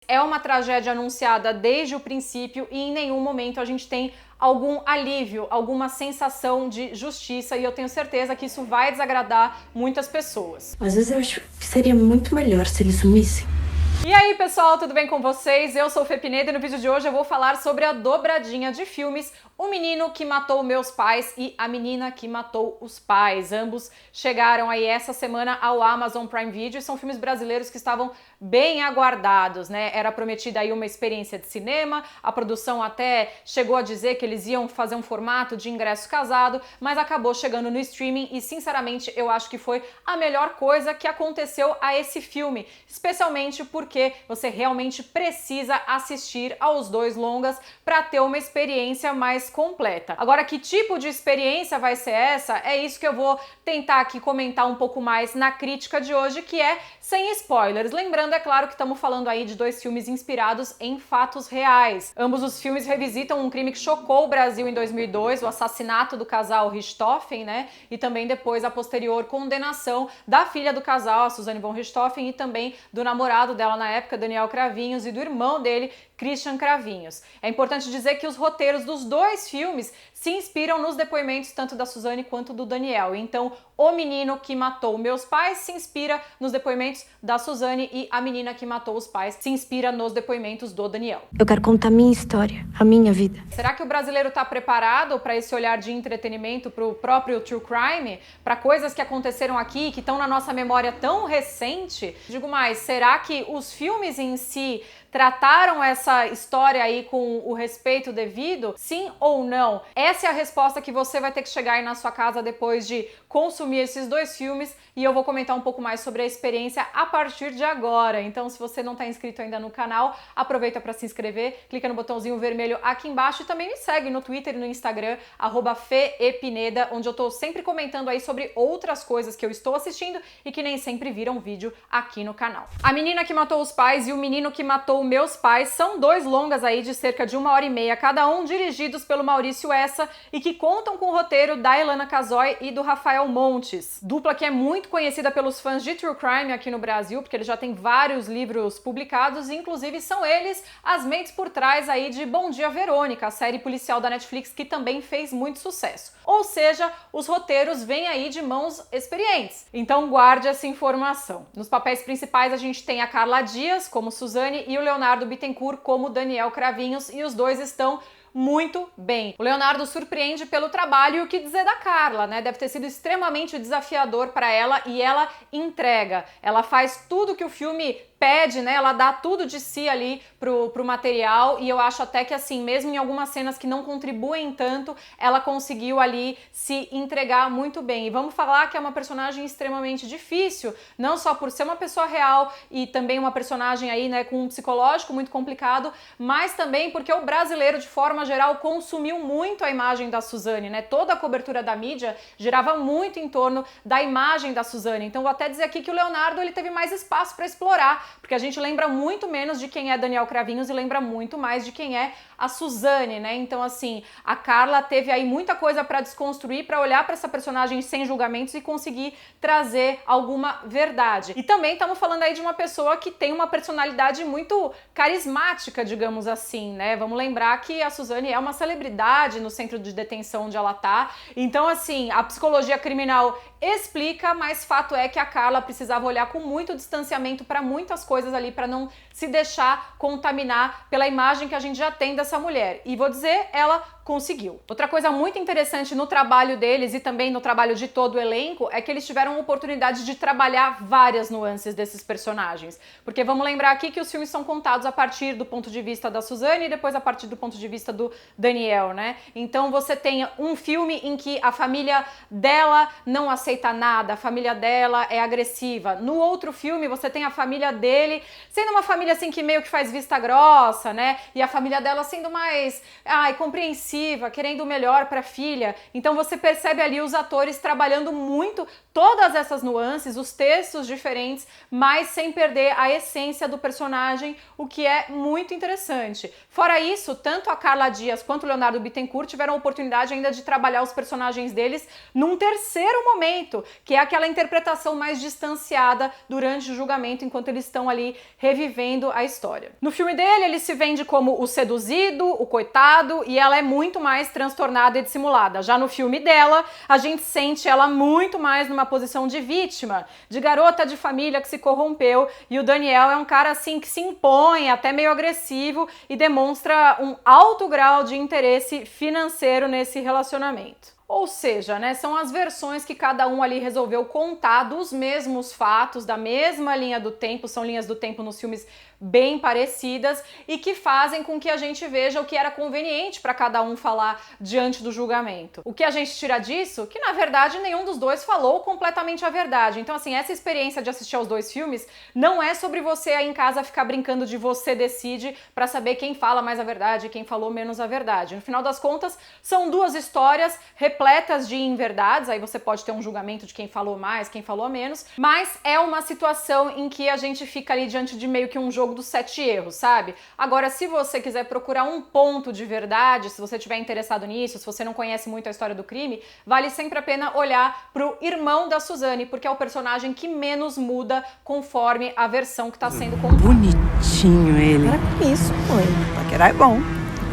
é uma tragédia anunciada desde o princípio e em nenhum momento a gente tem algum alívio, alguma sensação de justiça, e eu tenho certeza que isso vai desagradar muitas pessoas. Às vezes eu acho que seria muito melhor se eles sumissem. E aí, pessoal, tudo bem com vocês? Eu sou Fê Pineda e no vídeo de hoje eu vou falar sobre a dobradinha de filmes O Menino que Matou Meus Pais e A Menina que Matou os Pais. Ambos chegaram aí essa semana ao Amazon Prime Video e são filmes brasileiros que estavam bem aguardados, né? Era prometida aí uma experiência de cinema, a produção até chegou a dizer que eles iam fazer um formato de ingresso casado, mas acabou chegando no streaming e, sinceramente, eu acho que foi a melhor coisa que aconteceu a esse filme, especialmente porque você realmente precisa assistir aos dois longas para ter uma experiência mais completa. Agora, que tipo de experiência vai ser essa? É isso que eu vou tentar aqui comentar um pouco mais na crítica de hoje, que é sem spoilers. Lembrando, é claro, que estamos falando aí de dois filmes inspirados em fatos reais. Ambos os filmes revisitam um crime que chocou o Brasil em 2002, o assassinato do casal Richthofen, né? E também depois a posterior condenação da filha do casal, a Suzane von Richthofen, e também do namorado dela na época, Daniel Cravinhos, e do irmão dele, Christian Cravinhos. É importante dizer que os roteiros dos dois filmes se inspiram nos depoimentos tanto da Suzane quanto do Daniel. Então, O Menino que Matou Meus Pais se inspira nos depoimentos da Suzane e A Menina que Matou os Pais se inspira nos depoimentos do Daniel. Eu quero contar a minha história, a minha vida. Será que o brasileiro está preparado para esse olhar de entretenimento, para o próprio true crime, para coisas que aconteceram aqui, que estão na nossa memória tão recente? Digo mais, será que os filmes em si trataram essa história aí com o respeito devido? Sim ou não? Essa é a resposta que você vai ter que chegar aí na sua casa depois de consumir esses dois filmes, e eu vou comentar um pouco mais sobre a experiência a partir de agora. Então, se você não está inscrito ainda no canal, aproveita para se inscrever, clica no botãozinho vermelho aqui embaixo e também me segue no Twitter e no Instagram, @FeEpineda, onde eu tô sempre comentando aí sobre outras coisas que eu estou assistindo e que nem sempre viram vídeo aqui no canal. A Menina que Matou os Pais e O Menino que Matou Meus Pais são dois longas aí de cerca de 1h30 cada um, dirigidos pelo Maurício Essa e que contam com o roteiro da Elana Casoy e do Rafael Montes. Dupla que é muito conhecida pelos fãs de True Crime aqui no Brasil, porque eles já têm vários livros publicados e inclusive são eles as mentes por trás aí de Bom Dia Verônica, a série policial da Netflix que também fez muito sucesso. Ou seja, os roteiros vêm aí de mãos experientes. Então guarde essa informação. Nos papéis principais a gente tem a Carla Dias como Suzane e o Leonardo Bittencourt como Daniel Cravinhos, e os dois estão muito bem. O Leonardo surpreende pelo trabalho, e o que dizer da Carla, né? Deve ter sido extremamente desafiador para ela, e ela entrega. Ela faz tudo que o filme pede, né? Ela dá tudo de si ali pro material, e eu acho até que, assim, mesmo em algumas cenas que não contribuem tanto, ela conseguiu ali se entregar muito bem. E vamos falar que é uma personagem extremamente difícil, não só por ser uma pessoa real e também uma personagem aí, né, com um psicológico muito complicado, mas também porque o brasileiro, de forma geral, consumiu muito a imagem da Suzane, né? Toda a cobertura da mídia girava muito em torno da imagem da Suzane. Então vou até dizer aqui que o Leonardo, ele teve mais espaço para explorar, porque a gente lembra muito menos de quem é Daniel Cravinhos e lembra muito mais de quem é a Suzane, né? Então, assim, a Carla teve aí muita coisa para desconstruir, para olhar para essa personagem sem julgamentos e conseguir trazer alguma verdade. E também estamos falando aí de uma pessoa que tem uma personalidade muito carismática, digamos assim, né? Vamos lembrar que a Suzane é uma celebridade no centro de detenção onde ela tá. Então, assim, a psicologia criminal explica, mas fato é que a Carla precisava olhar com muito distanciamento para muitas coisas ali, para não se deixar contaminar pela imagem que a gente já tem dessa mulher. E vou dizer, ela conseguiu. Outra coisa muito interessante no trabalho deles e também no trabalho de todo o elenco é que eles tiveram a oportunidade de trabalhar várias nuances desses personagens. Porque vamos lembrar aqui que os filmes são contados a partir do ponto de vista da Suzane e depois a partir do ponto de vista do Daniel, né? Então você tem um filme em que a família dela não aceita nada, a família dela é agressiva. No outro filme você tem a família dele sendo uma família assim que meio que faz vista grossa, né? E a família dela sendo mais, compreensiva, compreensiva, querendo o melhor para a filha. Então você percebe ali os atores trabalhando muito todas essas nuances, os textos diferentes, mas sem perder a essência do personagem, o que é muito interessante. Fora isso, tanto a Carla Dias quanto o Leonardo Bittencourt tiveram a oportunidade ainda de trabalhar os personagens deles num terceiro momento, que é aquela interpretação mais distanciada durante o julgamento, enquanto eles estão ali revivendo a história. No filme dele, ele se vende como o seduzido, o coitado, e ela é muito mais transtornada e dissimulada. Já no filme dela, a gente sente ela muito mais numa posição de vítima, de garota de família que se corrompeu, e o Daniel é um cara assim que se impõe, até meio agressivo, e demonstra um alto grau de interesse financeiro nesse relacionamento. Ou seja, né, são as versões que cada um ali resolveu contar dos mesmos fatos, da mesma linha do tempo, são linhas do tempo nos filmes bem parecidas e que fazem com que a gente veja o que era conveniente para cada um falar diante do julgamento. O que a gente tira disso? Que na verdade nenhum dos dois falou completamente a verdade. Então assim, essa experiência de assistir aos dois filmes não é sobre você aí em casa ficar brincando de você decide para saber quem fala mais a verdade e quem falou menos a verdade. No final das contas, são duas histórias repletas de inverdades, aí você pode ter um julgamento de quem falou mais, quem falou menos, mas é uma situação em que a gente fica ali diante de meio que um jogo dos 7 erros, sabe? Agora, se você quiser procurar um ponto de verdade, se você estiver interessado nisso, se você não conhece muito a história do crime, vale sempre a pena olhar pro irmão da Suzane, porque é o personagem que menos muda conforme a versão que tá sendo contada. Bonitinho ele. Para com isso, mãe. Paquerar é bom.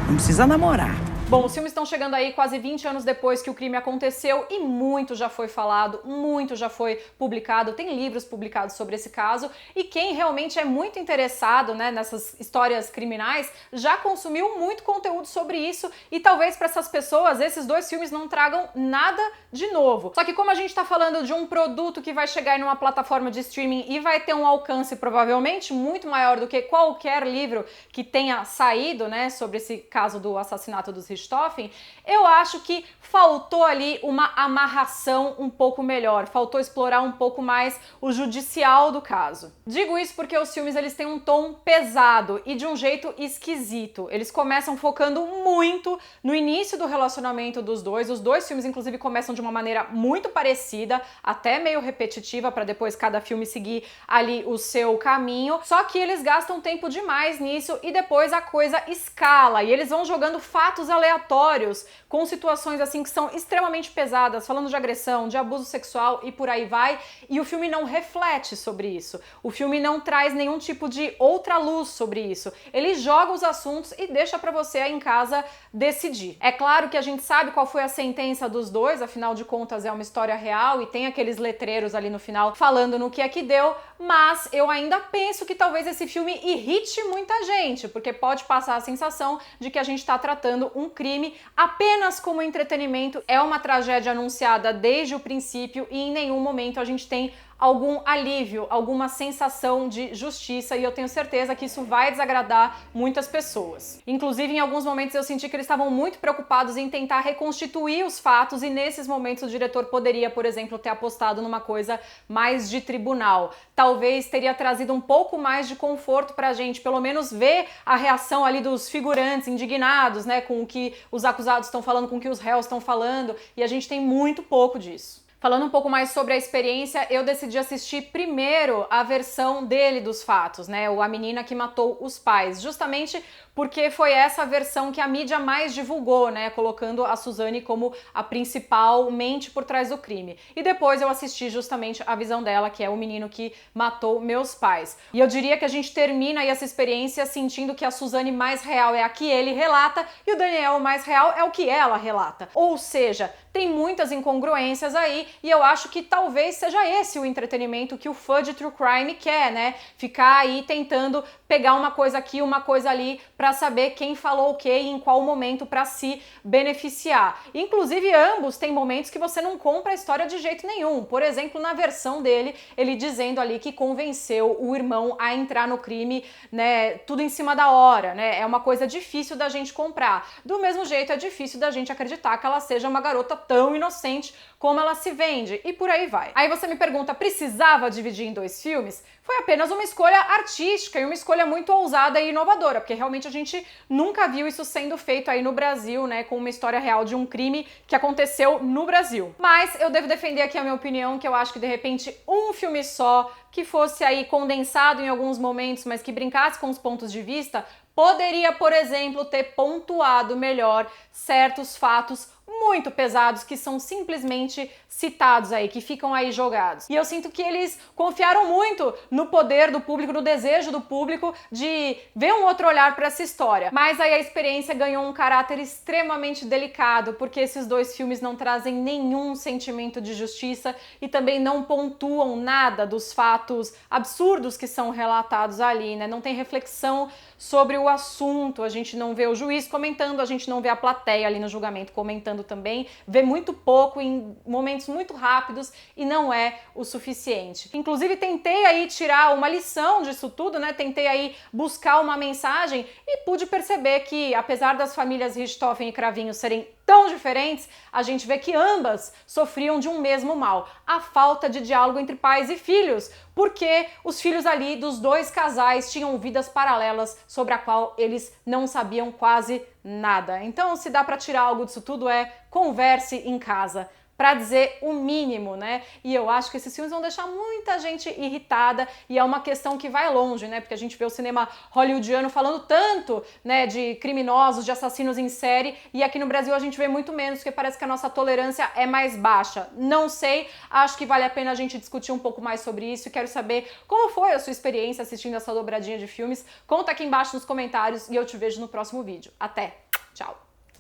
Não precisa namorar. Bom, os filmes estão chegando aí quase 20 anos depois que o crime aconteceu e muito já foi falado, muito já foi publicado, tem livros publicados sobre esse caso e quem realmente é muito interessado, né, nessas histórias criminais já consumiu muito conteúdo sobre isso e talvez para essas pessoas esses dois filmes não tragam nada de novo. Só que como a gente tá falando de um produto que vai chegar em uma plataforma de streaming e vai ter um alcance provavelmente muito maior do que qualquer livro que tenha saído, né, sobre esse caso do assassinato dos Richthofen, eu acho que faltou ali uma amarração um pouco melhor, faltou explorar um pouco mais o judicial do caso. Digo isso porque os filmes eles têm um tom pesado e de um jeito esquisito. Eles começam focando muito no início do relacionamento dos dois. Os dois filmes inclusive começam de uma maneira muito parecida, até meio repetitiva, para depois cada filme seguir ali o seu caminho. Só que eles gastam tempo demais nisso e depois a coisa escala e eles vão jogando fatos aleatórios com situações assim que são extremamente pesadas, falando de agressão, de abuso sexual e por aí vai, e o filme não reflete sobre isso. O filme não traz nenhum tipo de outra luz sobre isso. Ele joga os assuntos e deixa pra você aí em casa decidir. É claro que a gente sabe qual foi a sentença dos dois, afinal de contas é uma história real e tem aqueles letreiros ali no final falando no que é que deu, mas eu ainda penso que talvez esse filme irrite muita gente, porque pode passar a sensação de que a gente tá tratando um crime apenas como entretenimento. É uma tragédia anunciada desde o princípio e em nenhum momento a gente tem algum alívio, alguma sensação de justiça e eu tenho certeza que isso vai desagradar muitas pessoas. Inclusive, em alguns momentos eu senti que eles estavam muito preocupados em tentar reconstituir os fatos e nesses momentos o diretor poderia, por exemplo, ter apostado numa coisa mais de tribunal. Talvez teria trazido um pouco mais de conforto pra gente, pelo menos ver a reação ali dos figurantes indignados, né, com o que os acusados estão falando, com o que os réus estão falando, e a gente tem muito pouco disso. Falando um pouco mais sobre a experiência, eu decidi assistir primeiro a versão dele dos fatos, né? A menina que matou os pais, justamente porque foi essa versão que a mídia mais divulgou, né? Colocando a Suzane como a principal mente por trás do crime. E depois eu assisti justamente a visão dela, que é o menino que matou meus pais. E eu diria que a gente termina aí essa experiência sentindo que a Suzane mais real é a que ele relata e o Daniel mais real é o que ela relata. Ou seja, tem muitas incongruências aí e eu acho que talvez seja esse o entretenimento que o fã de True Crime quer, né? Ficar aí tentando pegar uma coisa aqui, uma coisa ali, para saber quem falou o quê e em qual momento para se beneficiar. Inclusive, ambos têm momentos que você não compra a história de jeito nenhum. Por exemplo, na versão dele, ele dizendo ali que convenceu o irmão a entrar no crime, né, tudo em cima da hora, né? É uma coisa difícil da gente comprar. Do mesmo jeito, é difícil da gente acreditar que ela seja uma garota tão inocente como ela se vende, e por aí vai. Aí você me pergunta, precisava dividir em 2 filmes? Foi apenas uma escolha artística e uma escolha muito ousada e inovadora, porque realmente a gente nunca viu isso sendo feito aí no Brasil, né, com uma história real de um crime que aconteceu no Brasil. Mas eu devo defender aqui a minha opinião, que eu acho que de repente um filme só, que fosse aí condensado em alguns momentos, mas que brincasse com os pontos de vista, poderia, por exemplo, ter pontuado melhor certos fatos muito pesados que são simplesmente citados aí, que ficam aí jogados. E eu sinto que eles confiaram muito no poder do público, no desejo do público de ver um outro olhar para essa história. Mas aí a experiência ganhou um caráter extremamente delicado, porque esses 2 filmes não trazem nenhum sentimento de justiça e também não pontuam nada dos fatos absurdos que são relatados ali, né? Não tem reflexão sobre o assunto, a gente não vê o juiz comentando, a gente não vê a plateia ali no julgamento comentando também, vê muito pouco em momentos muito rápidos e não é o suficiente. Inclusive tentei aí tirar uma lição disso tudo, né? Tentei aí buscar uma mensagem e pude perceber que, apesar das famílias Richthofen e Cravinho serem tão diferentes, a gente vê que ambas sofriam de um mesmo mal, a falta de diálogo entre pais e filhos, porque os filhos ali dos 2 casais tinham vidas paralelas sobre a qual eles não sabiam quase nada. Então, se dá para tirar algo disso tudo, é converse em casa, para dizer o mínimo, né? E eu acho que esses filmes vão deixar muita gente irritada e é uma questão que vai longe, né? Porque a gente vê o cinema hollywoodiano falando tanto, né, de criminosos, de assassinos em série, e aqui no Brasil a gente vê muito menos, porque parece que a nossa tolerância é mais baixa. Não sei, acho que vale a pena a gente discutir um pouco mais sobre isso e quero saber como foi a sua experiência assistindo essa dobradinha de filmes. Conta aqui embaixo nos comentários e eu te vejo no próximo vídeo. Até! Tchau!